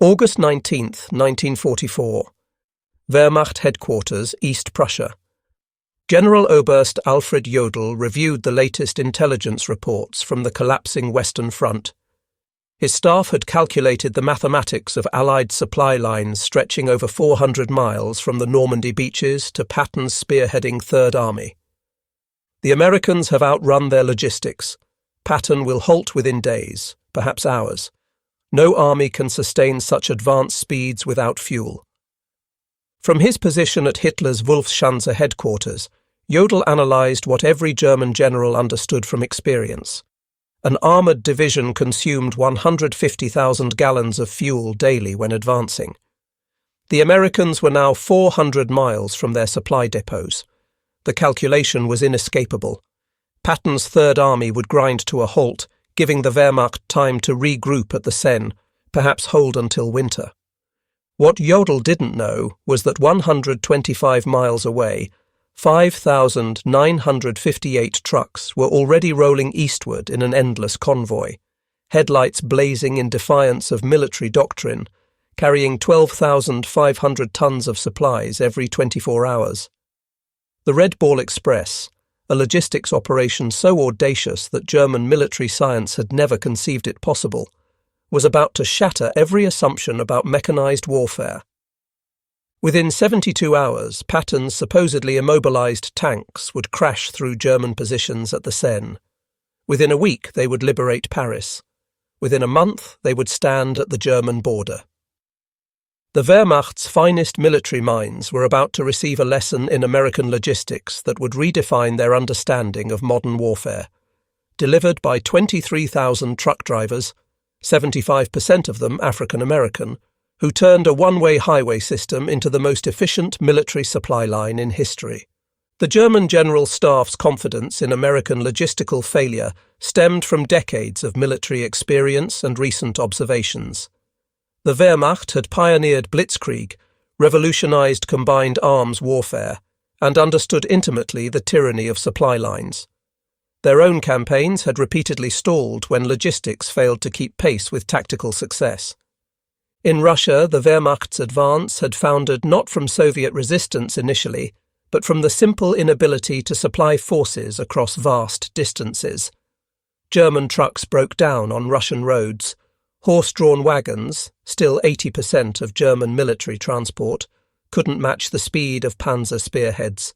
August 19th, 1944. Wehrmacht Headquarters, East Prussia. General Oberst Alfred Jodl reviewed the latest intelligence reports from the collapsing Western Front. His staff had calculated the mathematics of Allied supply lines stretching over 400 miles from the Normandy beaches to Pattons spearheading Third Army. The Americans have outrun their logistics. Patton will halt within days, perhaps hours. No army can sustain such advanced speeds without fuel. From his position at Hitler's Wolfschanze headquarters, Jodl analysed what every German general understood from experience. An armoured division consumed 150,000 gallons of fuel daily when advancing. The Americans were now 400 miles from their supply depots. The calculation was inescapable. Patton's Third Army would grind to a halt, giving the Wehrmacht time to regroup at the Seine, perhaps hold until winter. What Jodl didn't know was that 125 miles away, 5,958 trucks were already rolling eastward in an endless convoy, headlights blazing in defiance of military doctrine, carrying 12,500 tons of supplies every 24 hours. The Red Ball Express, a logistics operation so audacious that German military science had never conceived it possible, was about to shatter every assumption about mechanized warfare. Within 72 hours, Pattons' supposedly immobilized tanks would crash through German positions at the Seine. Within a week, they would liberate Paris. Within a month, they would stand at the German border. The Wehrmacht's finest military minds were about to receive a lesson in American logistics that would redefine their understanding of modern warfare. Delivered by 23,000 truck drivers, 75% of them African American, who turned a one-way highway system into the most efficient military supply line in history. The German General Staff's confidence in American logistical failure stemmed from decades of military experience and recent observations. The Wehrmacht had pioneered blitzkrieg, revolutionized combined arms warfare, and understood intimately the tyranny of supply lines. Their own campaigns had repeatedly stalled when logistics failed to keep pace with tactical success. In Russia, the Wehrmacht's advance had foundered not from Soviet resistance initially, but from the simple inability to supply forces across vast distances. German trucks broke down on Russian roads. Horse-drawn wagons, still 80% of German military transport, couldn't match the speed of panzer spearheads.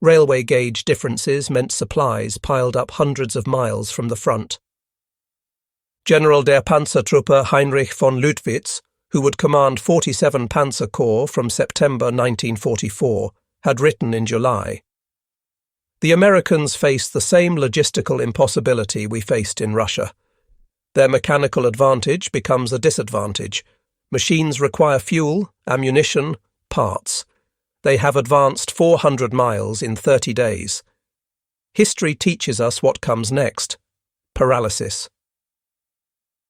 Railway gauge differences meant supplies piled up hundreds of miles from the front. General der Panzertruppe Heinrich von Luttwitz, who would command 47 Panzer Corps from September 1944, had written in July, "The Americans face the same logistical impossibility we faced in Russia. Their mechanical advantage becomes a disadvantage. Machines require fuel, ammunition, parts. They have advanced 400 miles in 30 days. History teaches us what comes next: paralysis."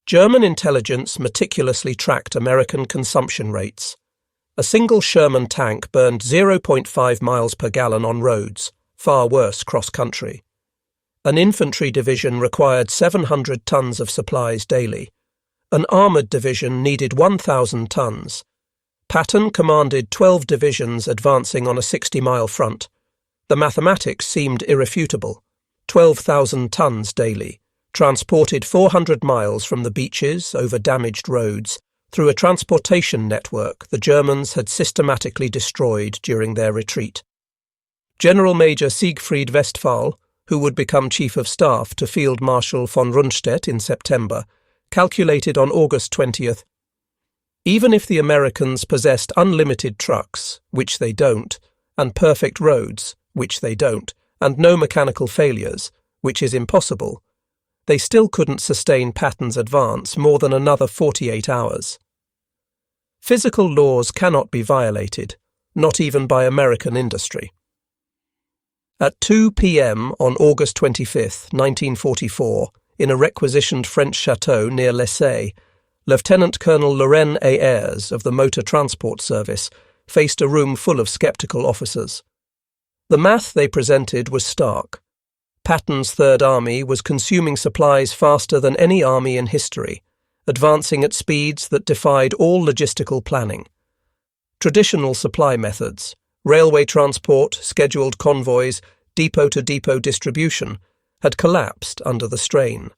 German intelligence meticulously tracked American consumption rates. A single Sherman tank burned 0.5 miles per gallon on roads, far worse cross-country. An infantry division required 700 tons of supplies daily. An armoured division needed 1,000 tons. Patton commanded 12 divisions advancing on a 60-mile front. The mathematics seemed irrefutable. 12,000 tons daily, transported 400 miles from the beaches over damaged roads through a transportation network the Germans had systematically destroyed during their retreat. General Major Siegfried Westphal, who would become Chief of Staff to Field Marshal von Rundstedt in September, calculated on August 20th, "Even if the Americans possessed unlimited trucks, which they don't, and perfect roads, which they don't, and no mechanical failures, which is impossible, they still couldn't sustain Patton's advance more than another 48 hours. Physical laws cannot be violated, not even by American industry." At 2 p.m. on August 25, 1944, in a requisitioned French chateau near Lessay, Lieutenant Colonel Loren A. Ayres of the Motor Transport Service faced a room full of sceptical officers. The math they presented was stark. Patton's Third Army was consuming supplies faster than any army in history, advancing at speeds that defied all logistical planning. Traditional supply methods, railway transport, scheduled convoys, depot-to-depot distribution, had collapsed under the strain.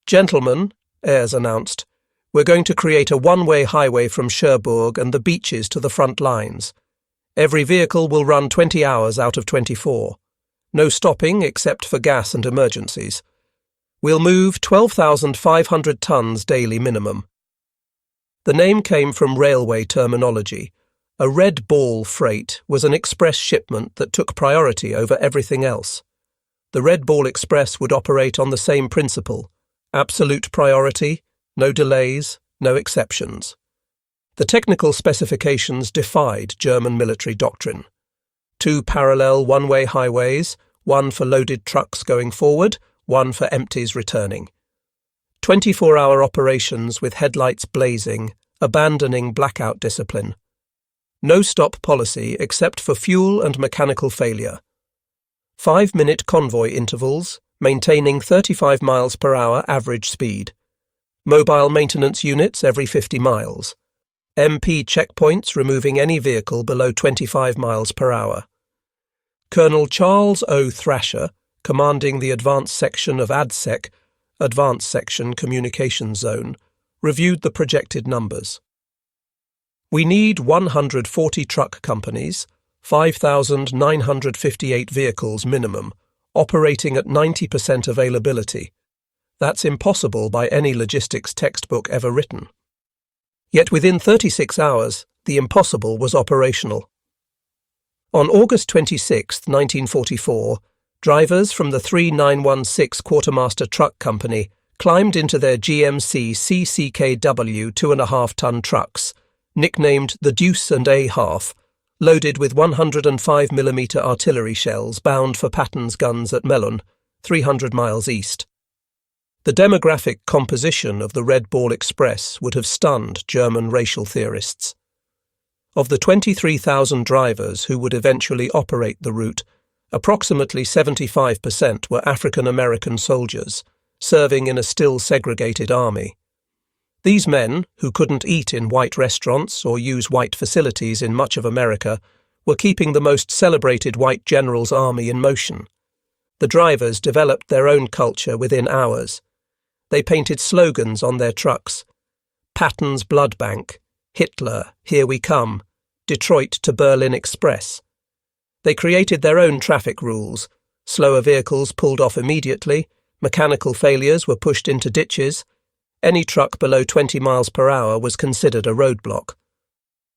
"Gentlemen," Ayres announced, "we're going to create a one-way highway from Cherbourg and the beaches to the front lines. Every vehicle will run 20 hours out of 24. No stopping except for gas and emergencies. We'll move 12,500 tons daily minimum." The name came from railway terminology. A red ball freight was an express shipment that took priority over everything else. The Red Ball Express would operate on the same principle: absolute priority, no delays, no exceptions. The technical specifications defied German military doctrine. 2 parallel one-way highways, one for loaded trucks going forward, one for empties returning. 24-hour operations with headlights blazing, abandoning blackout discipline. No stop policy except for fuel and mechanical failure. 5-minute convoy intervals, maintaining 35 miles per hour average speed. Mobile maintenance units every 50 miles. MP checkpoints removing any vehicle below 25 miles per hour. Colonel Charles O. Thrasher, commanding the advanced section of ADSEC, Advanced Section Communications Zone, reviewed the projected numbers. "We need 140 truck companies, 5,958 vehicles minimum, operating at 90% availability. That's impossible by any logistics textbook ever written." Yet within 36 hours, the impossible was operational. On August 26, 1944, drivers from the 3916 Quartermaster Truck Company climbed into their GMC CCKW 2.5-ton trucks, nicknamed the Deuce and a Half, loaded with 105mm artillery shells bound for Pattons guns at Melun, 300 miles east. The demographic composition of the Red Ball Express would have stunned German racial theorists. Of the 23,000 drivers who would eventually operate the route, approximately 75% were African American soldiers, serving in a still segregated army. These men, who couldn't eat in white restaurants or use white facilities in much of America, were keeping the most celebrated white general's army in motion. The drivers developed their own culture within hours. They painted slogans on their trucks: Patton's Blood Bank, Hitler, Here We Come, Detroit to Berlin Express. They created their own traffic rules. Slower vehicles pulled off immediately, mechanical failures were pushed into ditches. Any truck below 20 miles per hour was considered a roadblock.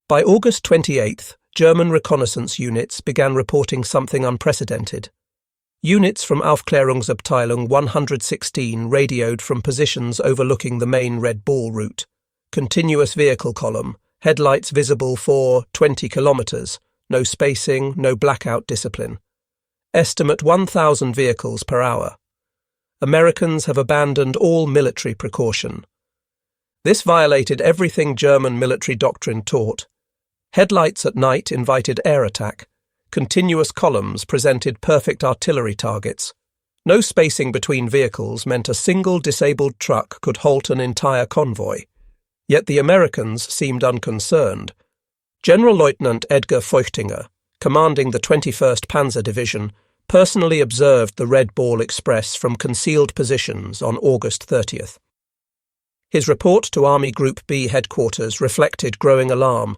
By August 28th, German reconnaissance units began reporting something unprecedented. Units from Aufklärungsabteilung 116 radioed from positions overlooking the main Red Ball route. Continuous vehicle column, headlights visible for 20 kilometers, no spacing, no blackout discipline. Estimate 1,000 vehicles per hour. Americans have abandoned all military precaution. This violated everything German military doctrine taught. Headlights at night invited air attack. Continuous columns presented perfect artillery targets. No spacing between vehicles meant a single disabled truck could halt an entire convoy. Yet the Americans seemed unconcerned. General Lieutenant Edgar Feuchtinger, commanding the 21st Panzer Division, personally observed the Red Ball Express from concealed positions on August 30th. His report to Army Group B headquarters reflected growing alarm.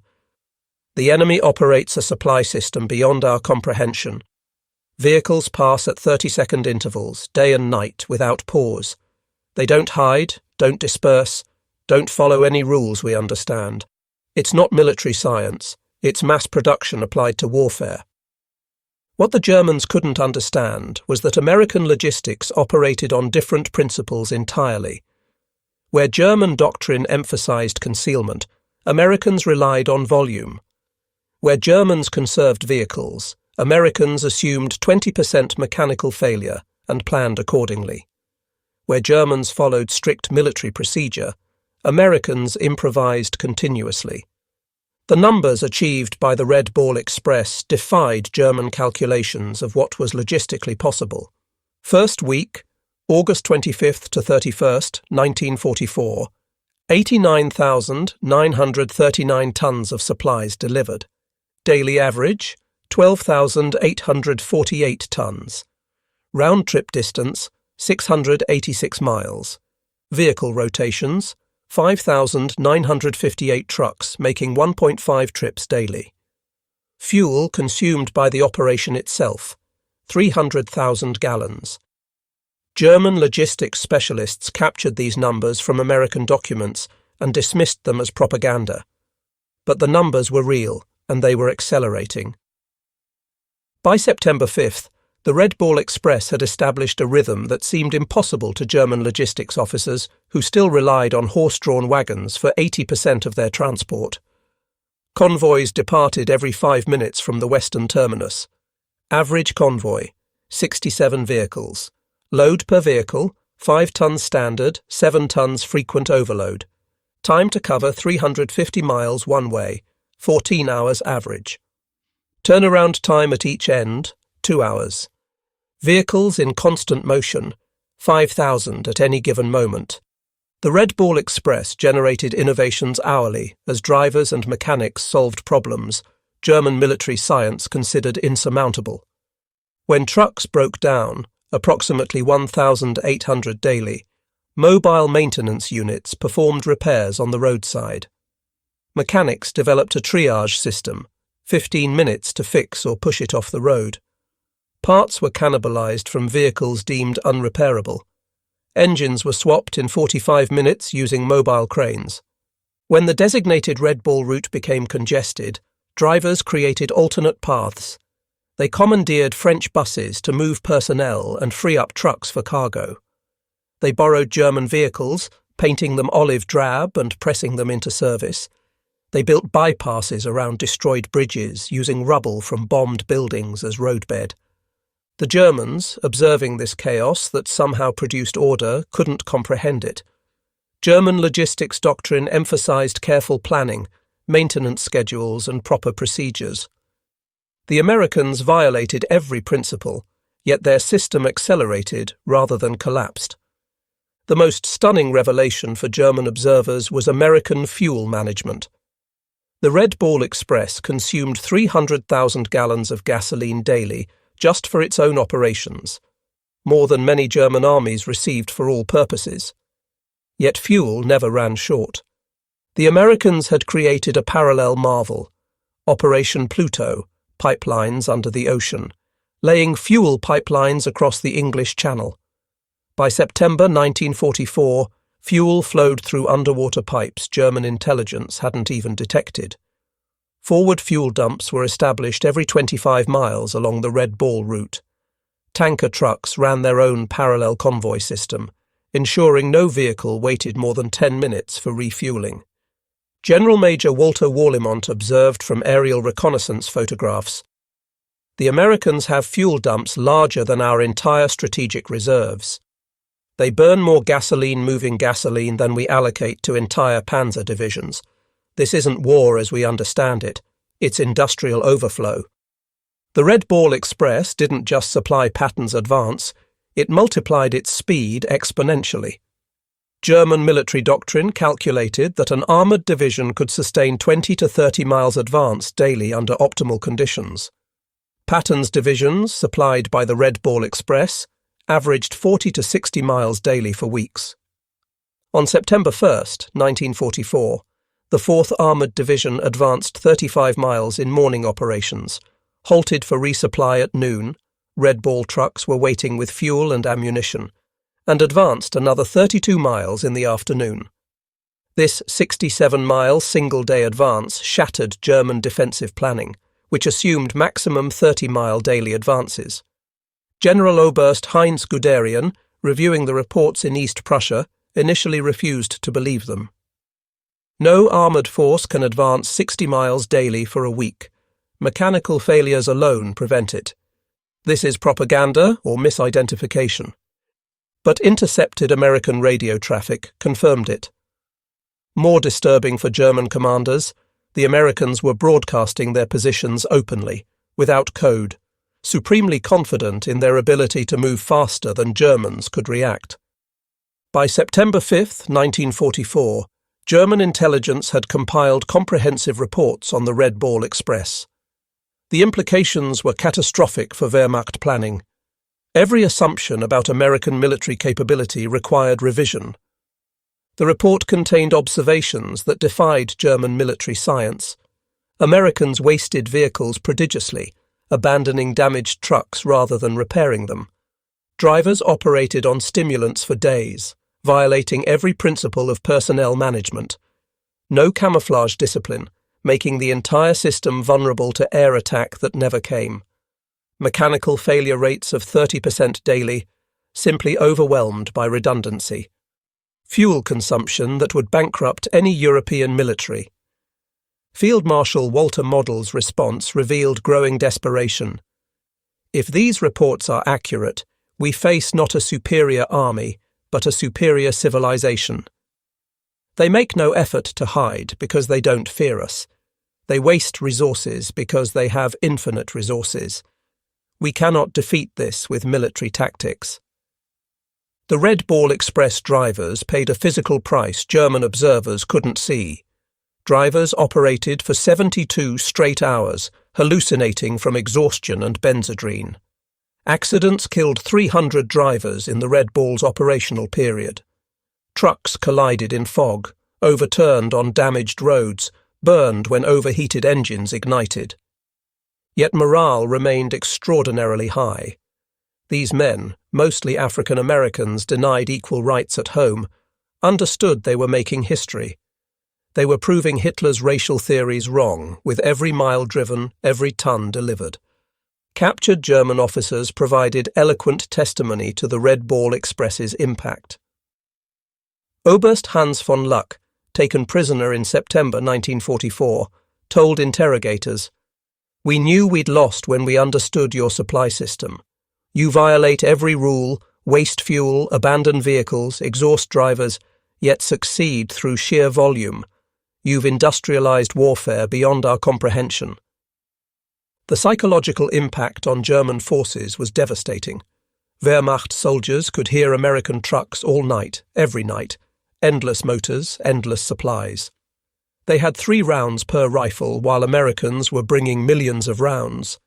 "The enemy operates a supply system beyond our comprehension. Vehicles pass at 30-second intervals, day and night, without pause. They don't hide, don't disperse, don't follow any rules we understand. It's not military science, it's mass production applied to warfare." What the Germans couldn't understand was that American logistics operated on different principles entirely. Where German doctrine emphasized concealment, Americans relied on volume. Where Germans conserved vehicles, Americans assumed 20% mechanical failure and planned accordingly. Where Germans followed strict military procedure, Americans improvised continuously. The numbers achieved by the Red Ball Express defied German calculations of what was logistically possible. First week, August 25th to 31st, 1944, 89,939 tons of supplies delivered. Daily average, 12,848 tons. Round-trip distance, 686 miles. Vehicle rotations, 5,958 trucks, making 1.5 trips daily. Fuel consumed by the operation itself, 300,000 gallons. German logistics specialists captured these numbers from American documents and dismissed them as propaganda. But the numbers were real, and they were accelerating. By September 5th, the Red Ball Express had established a rhythm that seemed impossible to German logistics officers who still relied on horse-drawn wagons for 80% of their transport. Convoys departed every 5 minutes from the western terminus. Average convoy, 67 vehicles. Load per vehicle, 5 tons standard, 7 tons frequent overload. Time to cover 350 miles one way, 14 hours average. Turnaround time at each end, 2 hours. Vehicles in constant motion, 5,000 at any given moment. The Red Ball Express generated innovations hourly as drivers and mechanics solved problems German military science considered insurmountable. When trucks broke down, approximately 1,800 daily, mobile maintenance units performed repairs on the roadside. Mechanics developed a triage system, 15 minutes to fix or push it off the road. Parts were cannibalized from vehicles deemed unrepairable. Engines were swapped in 45 minutes using mobile cranes. When the designated Red Ball route became congested, drivers created alternate paths. They commandeered French buses to move personnel and free up trucks for cargo. They borrowed German vehicles, painting them olive drab and pressing them into service. They built bypasses around destroyed bridges, using rubble from bombed buildings as roadbed. The Germans, observing this chaos that somehow produced order, couldn't comprehend it. German logistics doctrine emphasized careful planning, maintenance schedules, and proper procedures. The Americans violated every principle, yet their system accelerated rather than collapsed. The most stunning revelation for German observers was American fuel management. The Red Ball Express consumed 300,000 gallons of gasoline daily just for its own operations, more than many German armies received for all purposes. Yet fuel never ran short. The Americans had created a parallel marvel, Operation Pluto, pipelines under the ocean, laying fuel pipelines across the English Channel. By September 1944, fuel flowed through underwater pipes German intelligence hadn't even detected. Forward fuel dumps were established every 25 miles along the Red Ball route. Tanker trucks ran their own parallel convoy system, ensuring no vehicle waited more than 10 minutes for refueling. General Major Walter Warlimont observed from aerial reconnaissance photographs, "The Americans have fuel dumps larger than our entire strategic reserves. They burn more gasoline moving gasoline than we allocate to entire panzer divisions. This isn't war as we understand it. It's industrial overflow." The Red Ball Express didn't just supply Patton's advance, it multiplied its speed exponentially. German military doctrine calculated that an armoured division could sustain 20 to 30 miles advance daily under optimal conditions. Patton's divisions, supplied by the Red Ball Express, averaged 40 to 60 miles daily for weeks. On September 1st, 1944, the 4th Armoured Division advanced 35 miles in morning operations, halted for resupply at noon, Red Ball trucks were waiting with fuel and ammunition, and advanced another 32 miles in the afternoon. This 67-mile single-day advance shattered German defensive planning, which assumed maximum 30-mile daily advances. General Oberst Heinz Guderian, reviewing the reports in East Prussia, initially refused to believe them. No armoured force can advance 60 miles daily for a week. Mechanical failures alone prevent it. This is propaganda or misidentification. But intercepted American radio traffic confirmed it. More disturbing for German commanders, the Americans were broadcasting their positions openly, without code, supremely confident in their ability to move faster than Germans could react. By September 5, 1944, German intelligence had compiled comprehensive reports on the Red Ball Express. The implications were catastrophic for Wehrmacht planning. Every assumption about American military capability required revision. The report contained observations that defied German military science. Americans wasted vehicles prodigiously, abandoning damaged trucks rather than repairing them. Drivers operated on stimulants for days, violating every principle of personnel management. No camouflage discipline, making the entire system vulnerable to air attack that never came. Mechanical failure rates of 30% daily, simply overwhelmed by redundancy. Fuel consumption that would bankrupt any European military. Field Marshal Walter Model's response revealed growing desperation. If these reports are accurate, we face not a superior army, but a superior civilization. They make no effort to hide because they don't fear us. They waste resources because they have infinite resources. We cannot defeat this with military tactics. The Red Ball Express drivers paid a physical price German observers couldn't see. Drivers operated for 72 straight hours, hallucinating from exhaustion and benzodrine. Accidents killed 300 drivers in the Red Ball's operational period. Trucks collided in fog, overturned on damaged roads, burned when overheated engines ignited. Yet morale remained extraordinarily high. These men, mostly African Americans denied equal rights at home, understood they were making history. They were proving Hitler's racial theories wrong with every mile driven, every ton delivered. Captured German officers provided eloquent testimony to the Red Ball Express's impact. Oberst Hans von Luck, taken prisoner in September 1944, told interrogators, "We knew we'd lost when we understood your supply system. You violate every rule, waste fuel, abandon vehicles, exhaust drivers, yet succeed through sheer volume. You've industrialized warfare beyond our comprehension." The psychological impact on German forces was devastating. Wehrmacht soldiers could hear American trucks all night, every night. Endless motors, endless supplies. They had 3 rounds per rifle while Americans were bringing millions of rounds.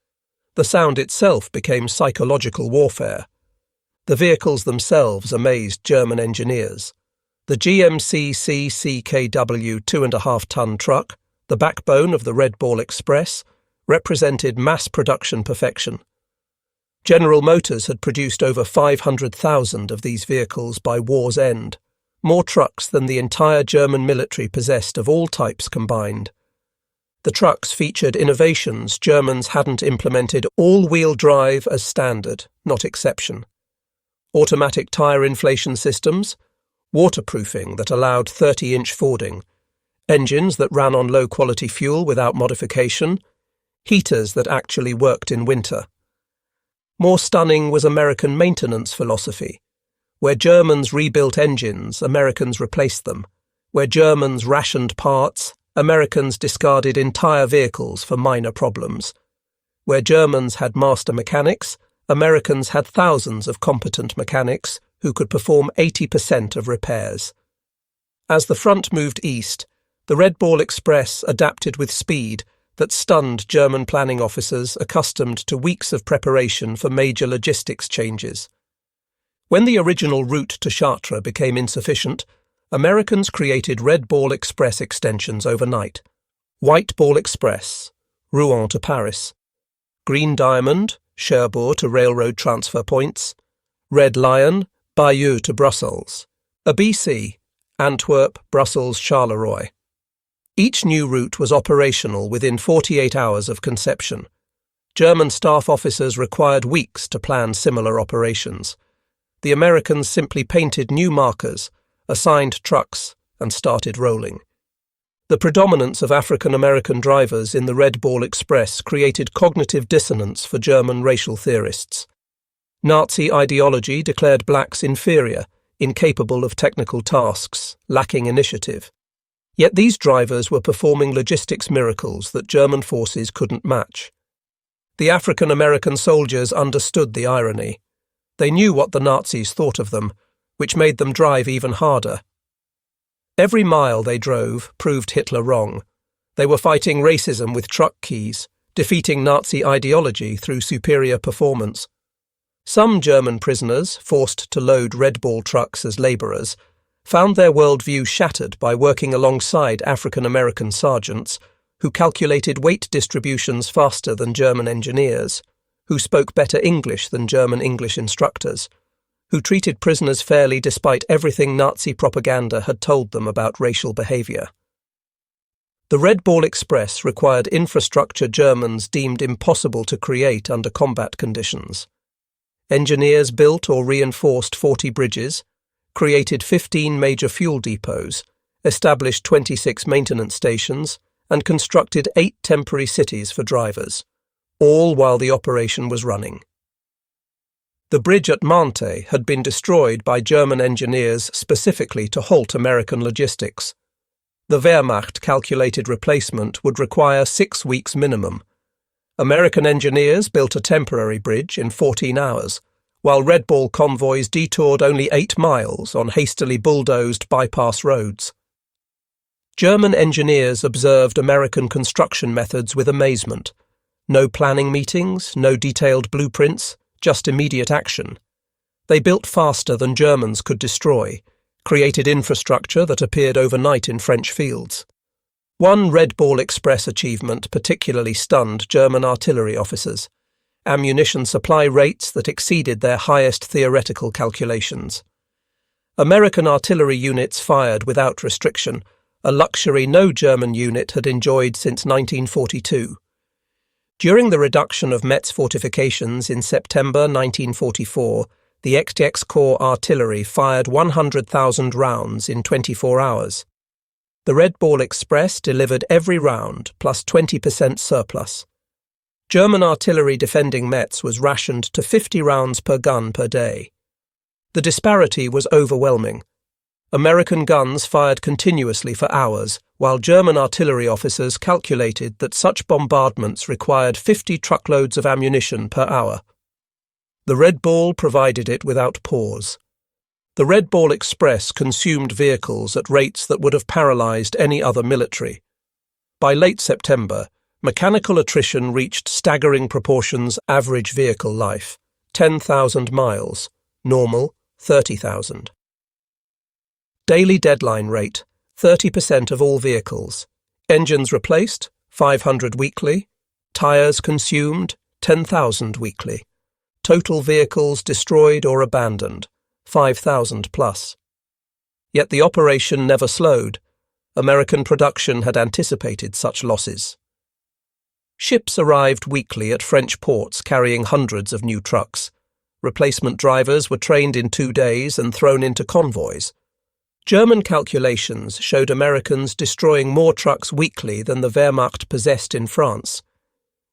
The sound itself became psychological warfare. The vehicles themselves amazed German engineers. The GMC CKW 2.5-ton truck, the backbone of the Red Ball Express, represented mass production perfection. General Motors had produced over 500,000 of these vehicles by war's end, more trucks than the entire German military possessed of all types combined. The trucks featured innovations Germans hadn't implemented: all-wheel drive as standard, not exception. Automatic tyre inflation systems, waterproofing that allowed 30-inch fording, engines that ran on low-quality fuel without modification, heaters that actually worked in winter. More stunning was American maintenance philosophy. Where Germans rebuilt engines, Americans replaced them. Where Germans rationed parts, Americans discarded entire vehicles for minor problems. Where Germans had master mechanics, Americans had thousands of competent mechanics who could perform 80% of repairs. As the front moved east, the Red Ball Express adapted with speed that stunned German planning officers accustomed to weeks of preparation for major logistics changes. When the original route to Chartres became insufficient, Americans created Red Ball Express extensions overnight. White Ball Express, Rouen to Paris. Green Diamond, Cherbourg to railroad transfer points. Red Lion, Bayeux to Brussels. A BC, Antwerp, Brussels, Charleroi. Each new route was operational within 48 hours of conception. German staff officers required weeks to plan similar operations. The Americans simply painted new markers, assigned trucks, and started rolling. The predominance of African American drivers in the Red Ball Express created cognitive dissonance for German racial theorists. Nazi ideology declared blacks inferior, incapable of technical tasks, lacking initiative. Yet these drivers were performing logistics miracles that German forces couldn't match. The African-American soldiers understood the irony. They knew what the Nazis thought of them, which made them drive even harder. Every mile they drove proved Hitler wrong. They were fighting racism with truck keys, defeating Nazi ideology through superior performance. Some German prisoners, forced to load Red Ball trucks as labourers, found their worldview shattered by working alongside African-American sergeants who calculated weight distributions faster than German engineers, who spoke better English than German English instructors, who treated prisoners fairly despite everything Nazi propaganda had told them about racial behaviour. The Red Ball Express required infrastructure Germans deemed impossible to create under combat conditions. Engineers built or reinforced 40 bridges, created 15 major fuel depots, established 26 maintenance stations, and constructed 8 temporary cities for drivers, all while the operation was running. The bridge at Mante had been destroyed by German engineers specifically to halt American logistics. The Wehrmacht calculated replacement would require 6 weeks minimum. American engineers built a temporary bridge in 14 hours, while Red Ball convoys detoured only 8 miles on hastily bulldozed bypass roads. German engineers observed American construction methods with amazement. No planning meetings, no detailed blueprints, just immediate action. They built faster than Germans could destroy, created infrastructure that appeared overnight in French fields. One Red Ball Express achievement particularly stunned German artillery officers: ammunition supply rates that exceeded their highest theoretical calculations. American artillery units fired without restriction, a luxury no German unit had enjoyed since 1942. During the reduction of Metz fortifications in September 1944, the XX Corps artillery fired 100,000 rounds in 24 hours. The Red Ball Express delivered every round, plus 20% surplus. German artillery defending Metz was rationed to 50 rounds per gun per day. The disparity was overwhelming. American guns fired continuously for hours, while German artillery officers calculated that such bombardments required 50 truckloads of ammunition per hour. The Red Ball provided it without pause. The Red Ball Express consumed vehicles at rates that would have paralysed any other military. By late September, mechanical attrition reached staggering proportions: average vehicle life, 10,000 miles, normal, 30,000. Daily deadline rate, 30% of all vehicles. Engines replaced, 500 weekly. Tyres consumed, 10,000 weekly. Total vehicles destroyed or abandoned, 5,000 plus. Yet the operation never slowed. American production had anticipated such losses. Ships arrived weekly at French ports carrying hundreds of new trucks. Replacement drivers were trained in 2 days and thrown into convoys. German calculations showed Americans destroying more trucks weekly than the Wehrmacht possessed in France.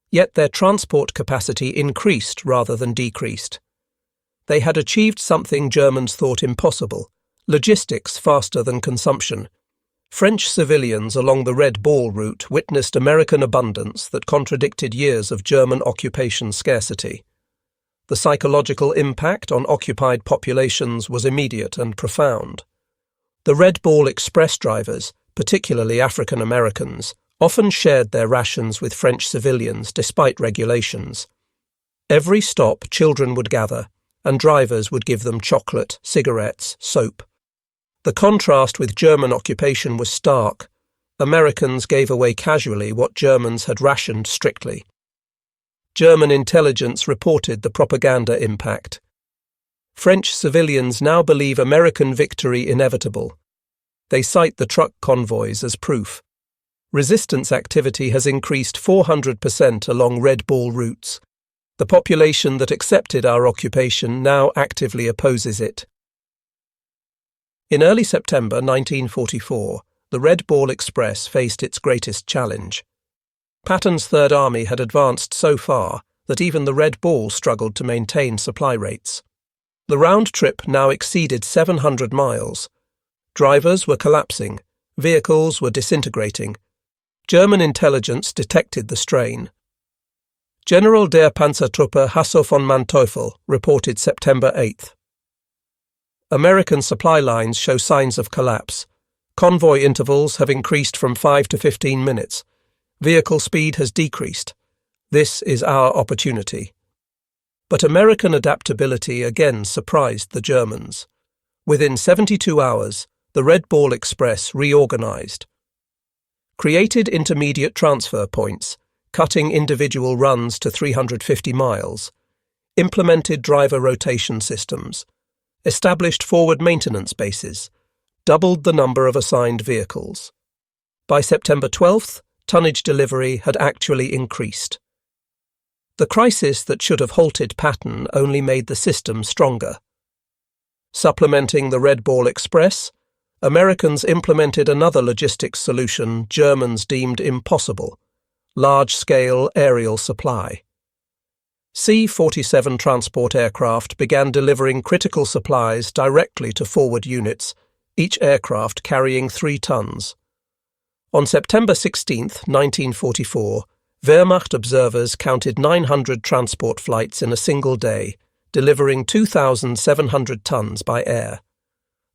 Yet their transport capacity increased rather than decreased. They had achieved something Germans thought impossible: logistics faster than consumption. French civilians along the Red Ball route witnessed American abundance that contradicted years of German occupation scarcity. The psychological impact on occupied populations was immediate and profound. The Red Ball Express drivers, particularly African Americans, often shared their rations with French civilians despite regulations. Every stop, children would gather, and drivers would give them chocolate, cigarettes, soap. The contrast with German occupation was stark. Americans gave away casually what Germans had rationed strictly. German intelligence reported the propaganda impact. French civilians now believe American victory inevitable. They cite the truck convoys as proof. Resistance activity has increased 400% along Red Ball routes. The population that accepted our occupation now actively opposes it. In early September 1944, the Red Ball Express faced its greatest challenge. Patton's Third Army had advanced so far that even the Red Ball struggled to maintain supply rates. The round trip now exceeded 700 miles. Drivers were collapsing, vehicles were disintegrating. German intelligence detected the strain. General der Panzertruppe Hasso von Manteuffel reported September 8th. American supply lines show signs of collapse. Convoy intervals have increased from 5 to 15 minutes. Vehicle speed has decreased. This is our opportunity. But American adaptability again surprised the Germans. Within 72 hours, the Red Ball Express reorganized. Created intermediate transfer points, cutting individual runs to 350 miles. Implemented driver rotation systems. Established forward maintenance bases. Doubled the number of assigned vehicles. By September 12th, tonnage delivery had actually increased. The crisis that should have halted Patton only made the system stronger. Supplementing the Red Ball Express, Americans implemented another logistics solution Germans deemed impossible: large-scale aerial supply. C-47 transport aircraft began delivering critical supplies directly to forward units, each aircraft carrying 3 tons. On September 16, 1944, Wehrmacht observers counted 900 transport flights in a single day, delivering 2,700 tons by air.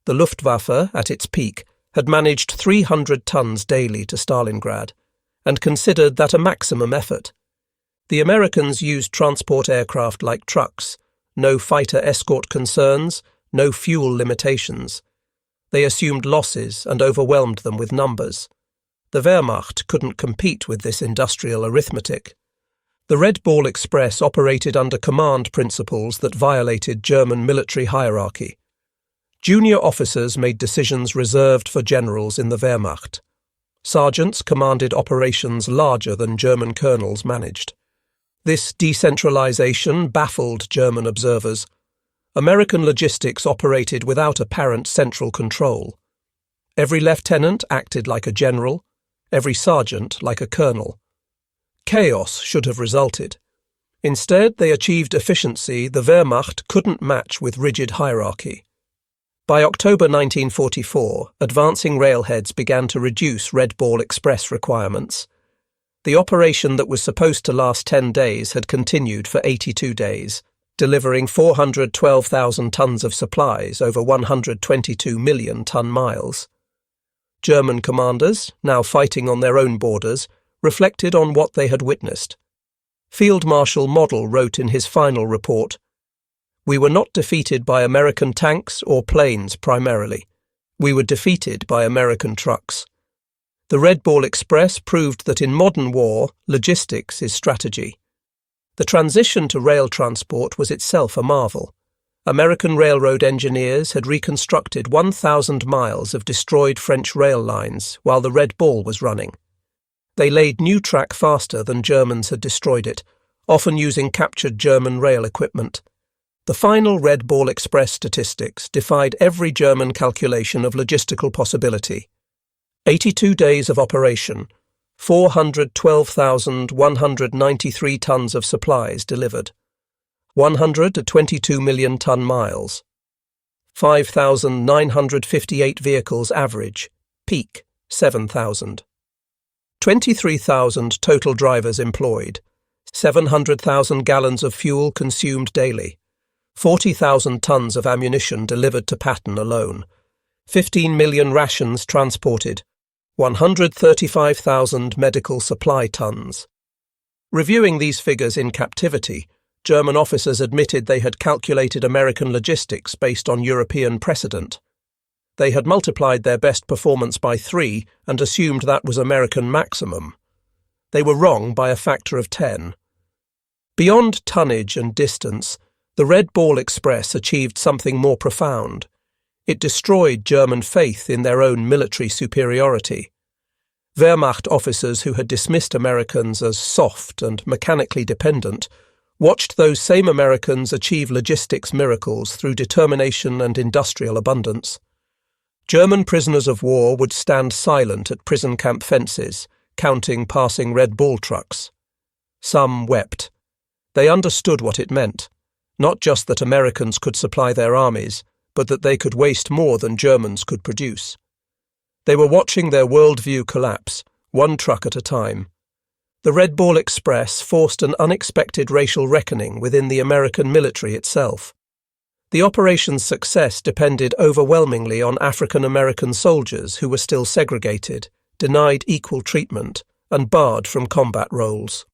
The Luftwaffe, at its peak, had managed 300 tons daily to Stalingrad, and considered that a maximum effort. The Americans used transport aircraft like trucks, no fighter escort concerns, no fuel limitations. They assumed losses and overwhelmed them with numbers. The Wehrmacht couldn't compete with this industrial arithmetic. The Red Ball Express operated under command principles that violated German military hierarchy. Junior officers made decisions reserved for generals in the Wehrmacht. Sergeants commanded operations larger than German colonels managed. This decentralization baffled German observers. American logistics operated without apparent central control. Every lieutenant acted like a general, every sergeant like a colonel. Chaos should have resulted. Instead, they achieved efficiency the Wehrmacht couldn't match with rigid hierarchy. By October 1944, advancing railheads began to reduce Red Ball Express requirements. The operation that was supposed to last 10 days had continued for 82 days, delivering 412,000 tons of supplies over 122 million ton-miles. German commanders, now fighting on their own borders, reflected on what they had witnessed. Field Marshal Model wrote in his final report, "We were not defeated by American tanks or planes primarily. We were defeated by American trucks." The Red Ball Express proved that in modern war, logistics is strategy. The transition to rail transport was itself a marvel. American railroad engineers had reconstructed 1,000 miles of destroyed French rail lines while the Red Ball was running. They laid new track faster than Germans had destroyed it, often using captured German rail equipment. The final Red Ball Express statistics defied every German calculation of logistical possibility. 82 days of operation, 412,193 tons of supplies delivered, 122 million ton-miles, 5,958 vehicles average, peak 7,000. 23,000 total drivers employed, 700,000 gallons of fuel consumed daily, 40,000 tons of ammunition delivered to Patton alone, 15 million rations transported, 135,000 medical supply tons. Reviewing these figures in captivity, German officers admitted they had calculated American logistics based on European precedent. They had multiplied their best performance by 3 and assumed that was American maximum. They were wrong by a factor of 10. Beyond tonnage and distance, the Red Ball Express achieved something more profound. It destroyed German faith in their own military superiority. Wehrmacht officers who had dismissed Americans as soft and mechanically dependent watched those same Americans achieve logistics miracles through determination and industrial abundance. German prisoners of war would stand silent at prison camp fences, counting passing Red Ball trucks. Some wept. They understood what it meant, not just that Americans could supply their armies, but that they could waste more than Germans could produce. They were watching their worldview collapse, one truck at a time. The Red Ball Express forced an unexpected racial reckoning within the American military itself. The operation's success depended overwhelmingly on African American soldiers who were still segregated, denied equal treatment, and barred from combat roles.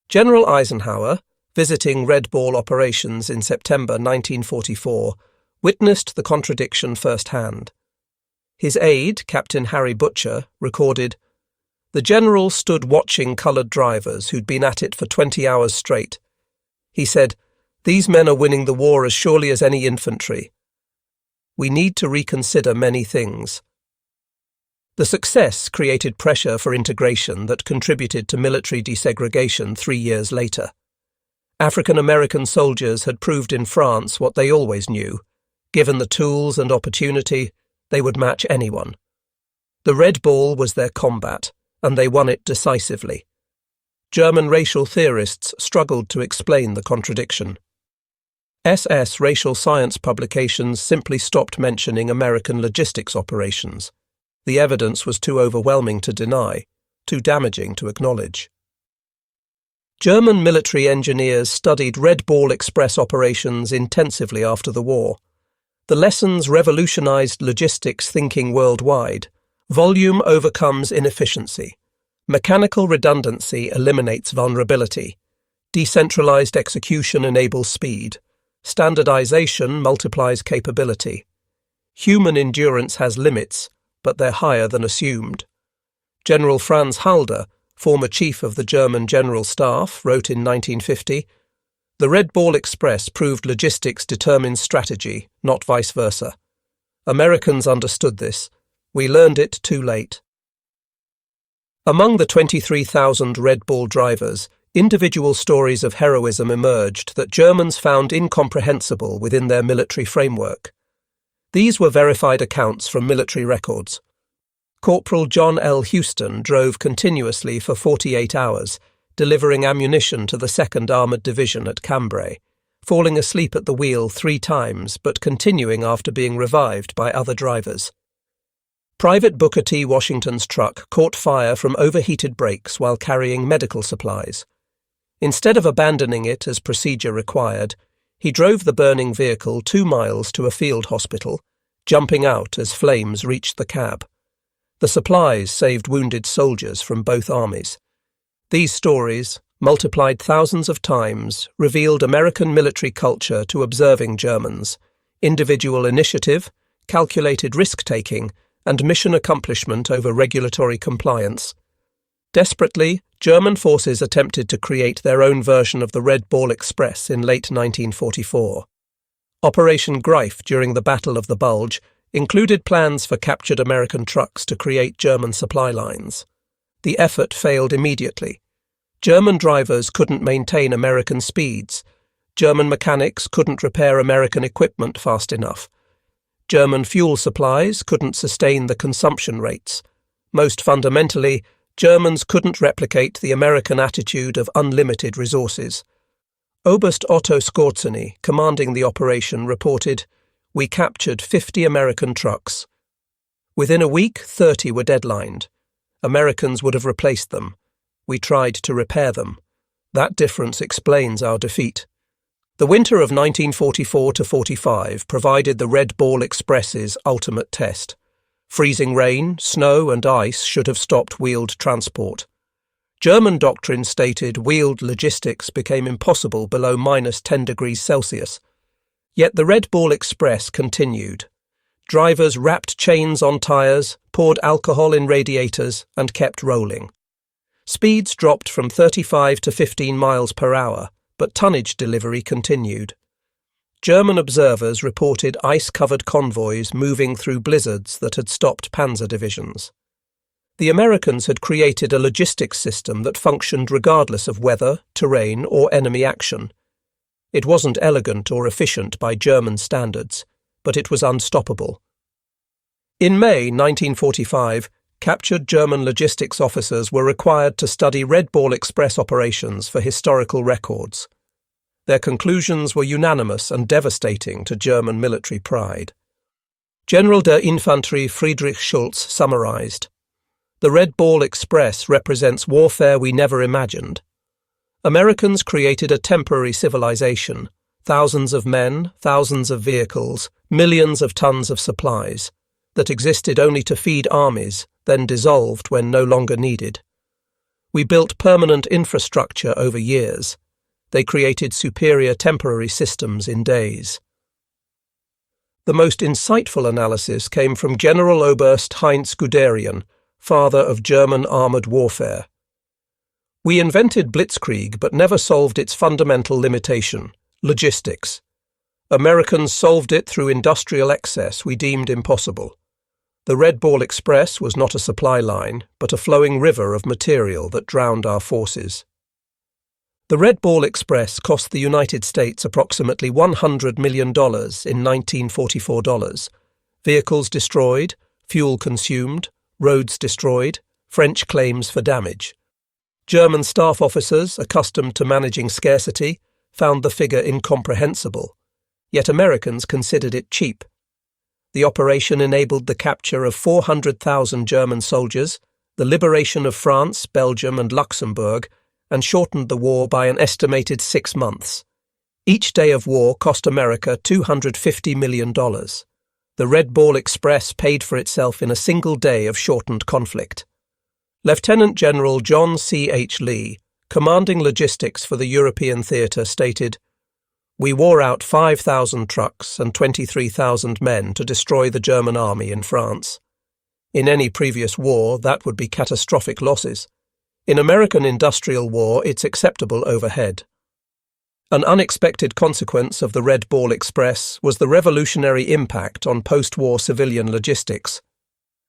General Eisenhower, visiting Red Ball operations in September 1944, witnessed the contradiction firsthand. His aide, Captain Harry Butcher, recorded, "The general stood watching coloured drivers who'd been at it for 20 hours straight. He said, 'These men are winning the war as surely as any infantry. We need to reconsider many things.'" The success created pressure for integration that contributed to military desegregation 3 years later. African American soldiers had proved in France what they always knew. Given the tools and opportunity, they would match anyone. The Red Ball was their combat, and they won it decisively. German racial theorists struggled to explain the contradiction. SS racial science publications simply stopped mentioning American logistics operations. The evidence was too overwhelming to deny, too damaging to acknowledge. German military engineers studied Red Ball Express operations intensively after the war. The lessons revolutionized logistics thinking worldwide. Volume overcomes inefficiency. Mechanical redundancy eliminates vulnerability. Decentralized execution enables speed. Standardization multiplies capability. Human endurance has limits, but they're higher than assumed. General Franz Halder, former chief of the German General Staff, wrote in 1950, "The Red Ball Express proved logistics determines strategy, not vice versa. Americans understood this. We learned it too late." Among the 23,000 Red Ball drivers, individual stories of heroism emerged that Germans found incomprehensible within their military framework. These were verified accounts from military records. Corporal John L. Houston drove continuously for 48 hours, delivering ammunition to the 2nd Armoured Division at Cambrai, falling asleep at the wheel 3 times but continuing after being revived by other drivers. Private Booker T. Washington's truck caught fire from overheated brakes while carrying medical supplies. Instead of abandoning it as procedure required, he drove the burning vehicle 2 miles to a field hospital, jumping out as flames reached the cab. The supplies saved wounded soldiers from both armies. These stories, multiplied thousands of times, revealed American military culture to observing Germans, individual initiative, calculated risk-taking, and mission accomplishment over regulatory compliance. Desperately, German forces attempted to create their own version of the Red Ball Express in late 1944. Operation Greif during the Battle of the Bulge included plans for captured American trucks to create German supply lines. The effort failed immediately. German drivers couldn't maintain American speeds. German mechanics couldn't repair American equipment fast enough. German fuel supplies couldn't sustain the consumption rates. Most fundamentally, Germans couldn't replicate the American attitude of unlimited resources. Oberst Otto Skorzeny, commanding the operation, reported, "We captured 50 American trucks. Within a week, 30 were deadlined. Americans would have replaced them. We tried to repair them. That difference explains our defeat." The winter of 1944–45 provided the Red Ball Express's ultimate test. Freezing rain, snow and ice should have stopped wheeled transport. German doctrine stated wheeled logistics became impossible below -10 degrees Celsius. Yet the Red Ball Express continued. Drivers wrapped chains on tyres, poured alcohol in radiators, and kept rolling. Speeds dropped from 35 to 15 miles per hour, but tonnage delivery continued. German observers reported ice-covered convoys moving through blizzards that had stopped panzer divisions. The Americans had created a logistics system that functioned regardless of weather, terrain, or enemy action. It wasn't elegant or efficient by German standards, but it was unstoppable. In May 1945, captured German logistics officers were required to study Red Ball Express operations for historical records. Their conclusions were unanimous and devastating to German military pride. General der Infanterie Friedrich Schulz summarized, The Red Ball Express represents warfare we never imagined. Americans created a temporary civilization, thousands of men, thousands of vehicles, millions of tons of supplies, that existed only to feed armies, then dissolved when no longer needed. We built permanent infrastructure over years. They created superior temporary systems in days. The most insightful analysis came from General Oberst Heinz Guderian, father of German armoured warfare. We invented blitzkrieg but never solved its fundamental limitation, logistics. Americans solved it through industrial excess we deemed impossible. The Red Ball Express was not a supply line, but a flowing river of material that drowned our forces. The Red Ball Express cost the United States approximately $100 million in 1944 dollars. Vehicles destroyed, fuel consumed, roads destroyed, French claims for damage. German staff officers, accustomed to managing scarcity, found the figure incomprehensible, yet Americans considered it cheap. The operation enabled the capture of 400,000 German soldiers, the liberation of France, Belgium and Luxembourg, and shortened the war by an estimated 6 months. Each day of war cost America $250 million. The Red Ball Express paid for itself in a single day of shortened conflict. Lieutenant General John C. H. Lee, commanding logistics for the European theatre, stated, "We wore out 5,000 trucks and 23,000 men to destroy the German army in France. In any previous war, that would be catastrophic losses. In American industrial war, it's acceptable overhead." An unexpected consequence of the Red Ball Express was the revolutionary impact on post-war civilian logistics.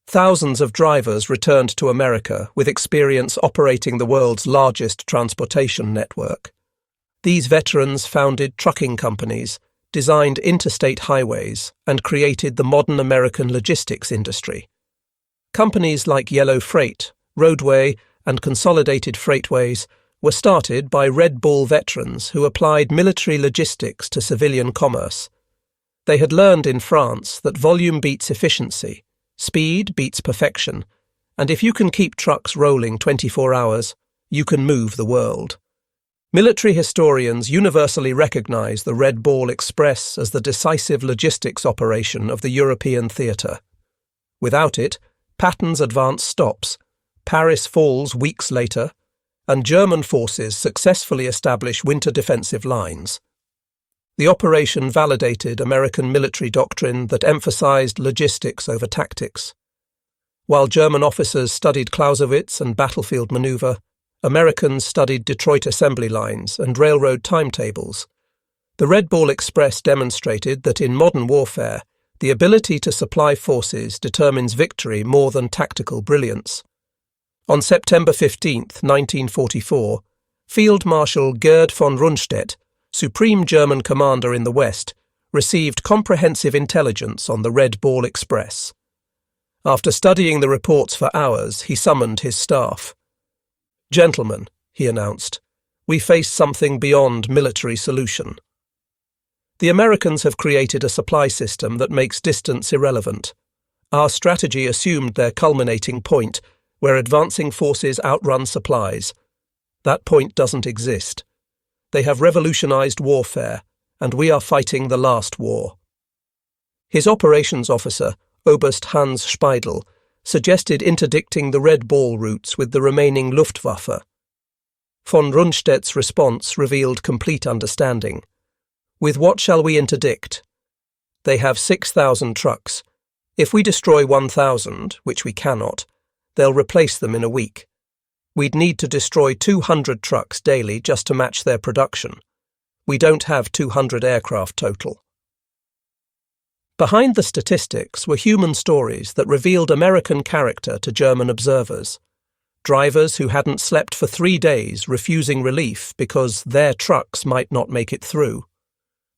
Thousands of drivers returned to America with experience operating the world's largest transportation network. These veterans founded trucking companies, designed interstate highways, and created the modern American logistics industry. Companies like Yellow Freight, Roadway, and Consolidated Freightways were started by Red Ball veterans who applied military logistics to civilian commerce. They had learned in France that volume beats efficiency, speed beats perfection, and if you can keep trucks rolling 24 hours, you can move the world. Military historians universally recognize the Red Ball Express as the decisive logistics operation of the European theatre. Without it, Pattons' advance stops, Paris falls weeks later, and German forces successfully establish winter defensive lines. The operation validated American military doctrine that emphasized logistics over tactics. While German officers studied Clausewitz and battlefield maneuver, Americans studied Detroit assembly lines and railroad timetables. The Red Ball Express demonstrated that in modern warfare, the ability to supply forces determines victory more than tactical brilliance. On September 15, 1944, Field Marshal Gerd von Rundstedt, supreme German commander in the West, received comprehensive intelligence on the Red Ball Express. After studying the reports for hours, he summoned his staff. "Gentlemen," he announced, "we face something beyond military solution. The Americans have created a supply system that makes distance irrelevant. Our strategy assumed their culminating point, where advancing forces outrun supplies. That point doesn't exist. They have revolutionized warfare, and we are fighting the last war." His operations officer, Oberst Hans Speidel, suggested interdicting the Red Ball routes with the remaining Luftwaffe. Von Rundstedt's response revealed complete understanding. "With what shall we interdict? They have 6,000 trucks. If we destroy 1,000, which we cannot, they'll replace them in a week. We'd need to destroy 200 trucks daily just to match their production. We don't have 200 aircraft total." Behind the statistics were human stories that revealed American character to German observers. Drivers who hadn't slept for 3 days refusing relief because their trucks might not make it through.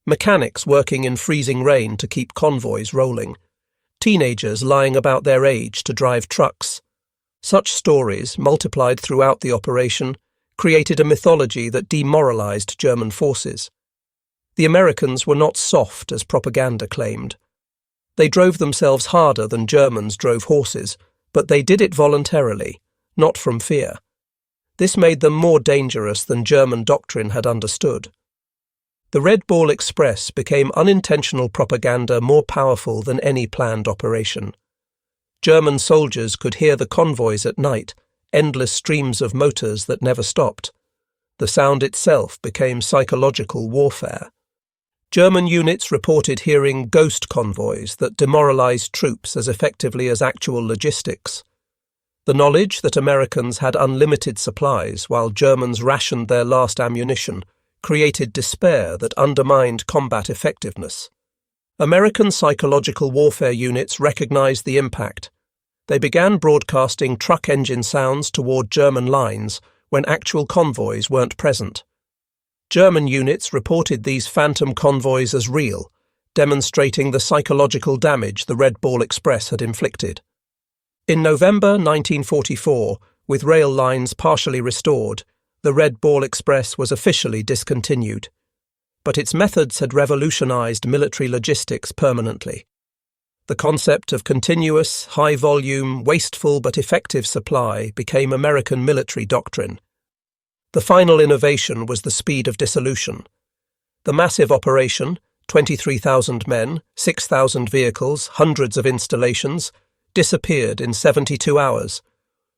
Mechanics working in freezing rain to keep convoys rolling. Teenagers lying about their age to drive trucks. Such stories, multiplied throughout the operation, created a mythology that demoralized German forces. The Americans were not soft as propaganda claimed. They drove themselves harder than Germans drove horses, But they did it voluntarily, not from fear. This made them more dangerous than German doctrine had understood. The Red Ball Express became unintentional propaganda more powerful than any planned operation. German soldiers could hear the convoys at night, endless streams of motors that never stopped. The sound itself became psychological warfare. German units reported hearing ghost convoys that demoralized troops as effectively as actual logistics. The knowledge that Americans had unlimited supplies while Germans rationed their last ammunition created despair that undermined combat effectiveness. American psychological warfare units recognized the impact. They began broadcasting truck engine sounds toward German lines when actual convoys weren't present. German units reported these phantom convoys as real, demonstrating the psychological damage the Red Ball Express had inflicted. In November 1944, with rail lines partially restored, the Red Ball Express was officially discontinued. But its methods had revolutionized military logistics permanently. The concept of continuous, high-volume, wasteful but effective supply became American military doctrine. The final innovation was the speed of dissolution. The massive operation, 23,000 men, 6,000 vehicles, hundreds of installations, disappeared in 72 hours.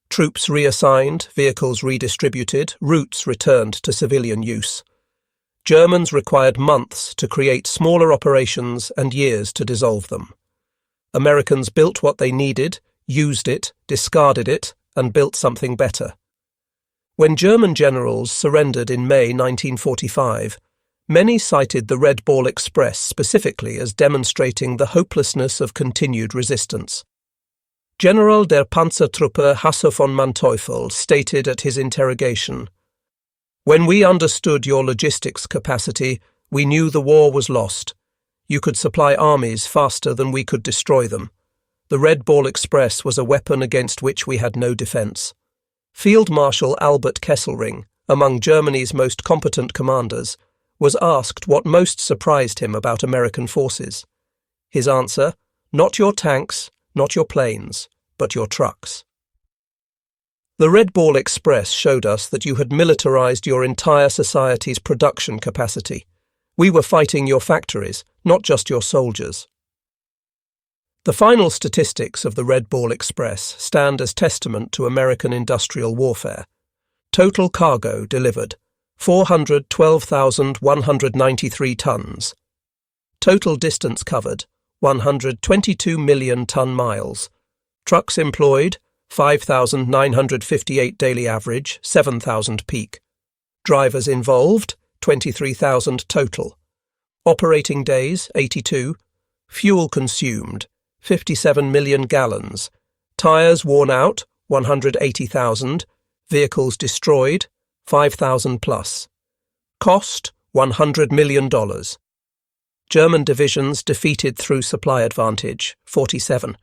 Troops reassigned, vehicles redistributed, routes returned to civilian use. Germans required months to create smaller operations and years to dissolve them. Americans built what they needed, used it, discarded it, and built something better. When German generals surrendered in May 1945, many cited the Red Ball Express specifically as demonstrating the hopelessness of continued resistance. General der Panzertruppe Hasse von Manteuffel stated at his interrogation, "When we understood your logistics capacity, we knew the war was lost. You could supply armies faster than we could destroy them. The Red Ball Express was a weapon against which we had no defense." Field Marshal Albert Kesselring, among Germany's most competent commanders, was asked what most surprised him about American forces. His answer, "Not your tanks, not your planes, but your trucks." The Red Ball Express showed us that you had militarized your entire society's production capacity. We were fighting your factories, not just your soldiers. The final statistics of the Red Ball Express stand as testament to American industrial warfare. Total cargo delivered, 412,193 tons. Total distance covered, 122 million ton-miles. Trucks employed, 5,958 daily average, 7,000 peak. Drivers involved, 23,000 total. Operating days, 82. Fuel consumed, 57 million gallons. Tires worn out, 180,000. Vehicles destroyed, 5,000 plus. Cost, $100 million. German divisions defeated through supply advantage, 47.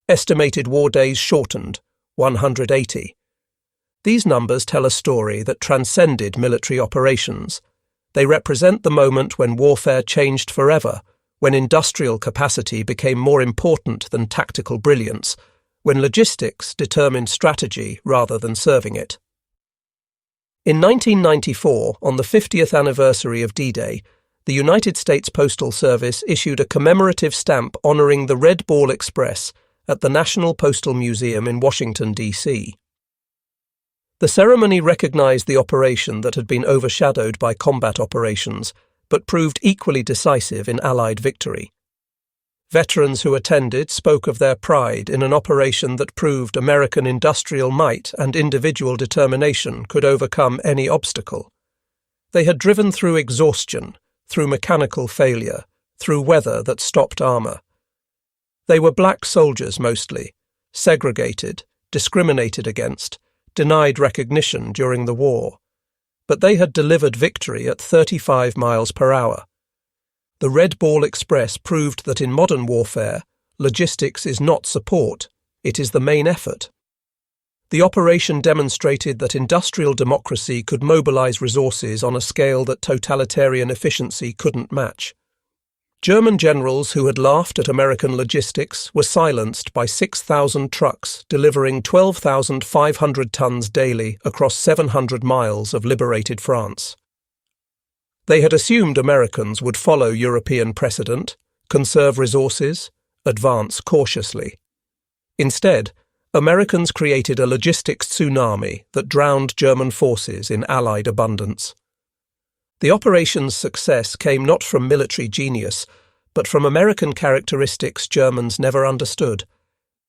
Estimated war days shortened, 180. These numbers tell a story that transcended military operations. They represent the moment when warfare changed forever, when industrial capacity became more important than tactical brilliance, when logistics determined strategy rather than serving it. In 1994, on the 50th anniversary of D-Day, the United States Postal Service issued a commemorative stamp honoring the Red Ball Express at the National Postal Museum in Washington, D.C. The ceremony recognized the operation that had been overshadowed by combat operations, but proved equally decisive in Allied victory. Veterans who attended spoke of their pride in an operation that proved American industrial might and individual determination could overcome any obstacle. They had driven through exhaustion, through mechanical failure, through weather that stopped armor. They were black soldiers mostly, segregated, discriminated against, denied recognition during the war. But they had delivered victory at 35 miles per hour. The Red Ball Express proved that in modern warfare, logistics is not support, it is the main effort. The operation demonstrated that industrial democracy could mobilize resources on a scale that totalitarian efficiency couldn't match. German generals who had laughed at American logistics were silenced by 6,000 trucks delivering 12,500 tons daily across 700 miles of liberated France. They had assumed Americans would follow European precedent, conserve resources, advance cautiously. Instead, Americans created a logistics tsunami that drowned German forces in Allied abundance. The operation's success came not from military genius, but from American characteristics Germans never understood: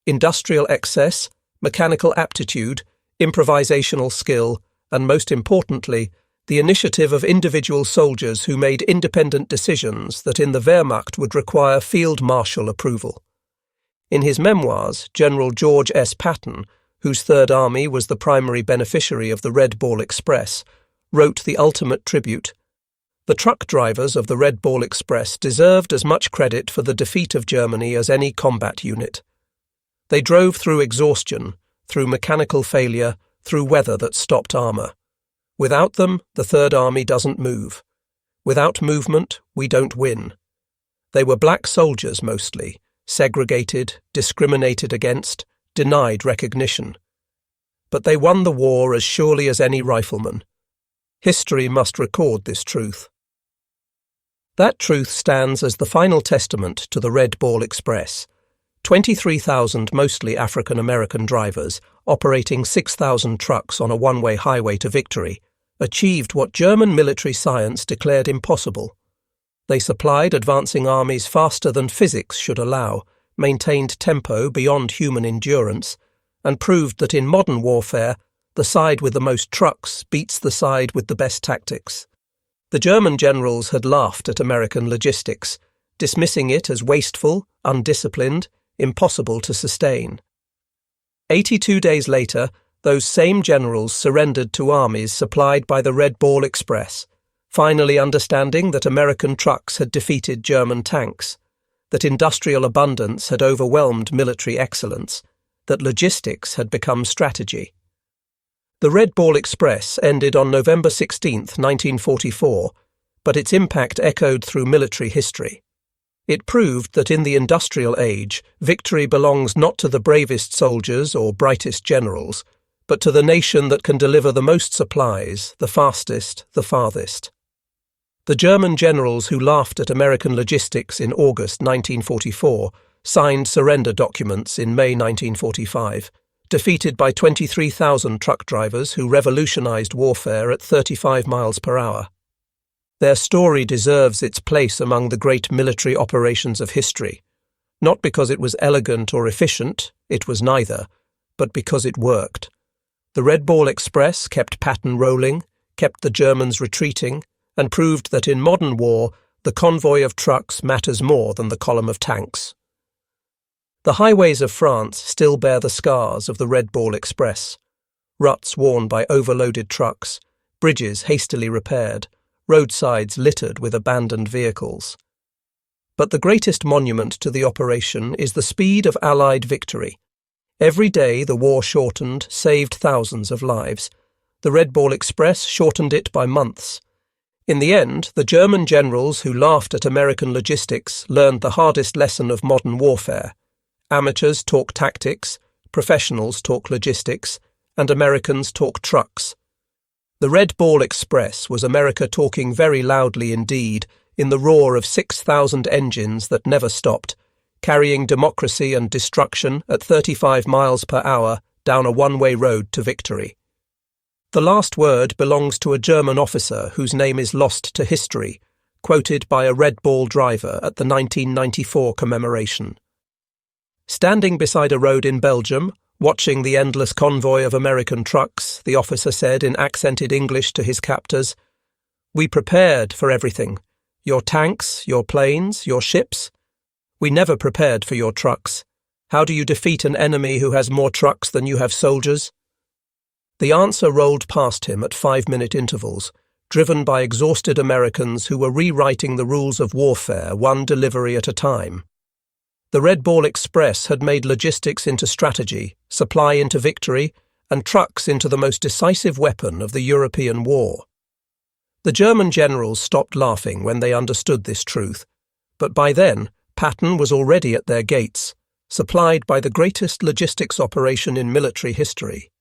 industrial excess, mechanical aptitude, improvisational skill, and most importantly, the initiative of individual soldiers who made independent decisions that in the Wehrmacht would require field marshal approval. In his memoirs, General George S. Patton, whose Third Army was the primary beneficiary of the Red Ball Express, wrote the ultimate tribute. The truck drivers of the Red Ball Express deserved as much credit for the defeat of Germany as any combat unit. They drove through exhaustion, through mechanical failure, through weather that stopped armour. Without them, the Third Army doesn't move. Without movement, we don't win. They were black soldiers mostly, segregated, discriminated against, denied recognition. But they won the war as surely as any rifleman. History must record this truth. That truth stands as the final testament to the Red Ball Express. 23,000 mostly African-American drivers, operating 6,000 trucks on a one-way highway to victory, achieved what German military science declared impossible. They supplied advancing armies faster than physics should allow, maintained tempo beyond human endurance, and proved that in modern warfare, the side with the most trucks beats the side with the best tactics. The German generals had laughed at American logistics, dismissing it as wasteful, undisciplined, impossible to sustain. 82 days later, those same generals surrendered to armies supplied by the Red Ball Express, finally understanding that American trucks had defeated German tanks, that industrial abundance had overwhelmed military excellence, that logistics had become strategy. The Red Ball Express ended on November 16, 1944, but its impact echoed through military history. It proved that in the industrial age, victory belongs not to the bravest soldiers or brightest generals, but to the nation that can deliver the most supplies, the fastest, the farthest. The German generals who laughed at American logistics in August 1944 signed surrender documents in May 1945, defeated by 23,000 truck drivers who revolutionized warfare at 35 miles per hour. Their story deserves its place among the great military operations of history, not because it was elegant or efficient, it was neither, but because it worked. The Red Ball Express kept Patton rolling, kept the Germans retreating, and proved that in modern war, the convoy of trucks matters more than the column of tanks. The highways of France still bear the scars of the Red Ball Express. Ruts worn by overloaded trucks, bridges hastily repaired, roadsides littered with abandoned vehicles. But the greatest monument to the operation is the speed of Allied victory. Every day the war shortened, saved thousands of lives. The Red Ball Express shortened it by months. In the end, the German generals who laughed at American logistics learned the hardest lesson of modern warfare. Amateurs talk tactics, professionals talk logistics, and Americans talk trucks. The Red Ball Express was America talking very loudly indeed in the roar of 6,000 engines that never stopped, carrying democracy and destruction at 35 miles per hour down a one-way road to victory. The last word belongs to a German officer whose name is lost to history, quoted by a Red Ball driver at the 1994 commemoration. Standing beside a road in Belgium, watching the endless convoy of American trucks, the officer said in accented English to his captors, "We prepared for everything. Your tanks, your planes, your ships. We never prepared for your trucks. How do you defeat an enemy who has more trucks than you have soldiers?" The answer rolled past him at 5-minute intervals, driven by exhausted Americans who were rewriting the rules of warfare one delivery at a time. The Red Ball Express had made logistics into strategy, supply into victory, and trucks into the most decisive weapon of the European war. The German generals stopped laughing when they understood this truth, But by then, Patton was already at their gates, supplied by the greatest logistics operation in military history.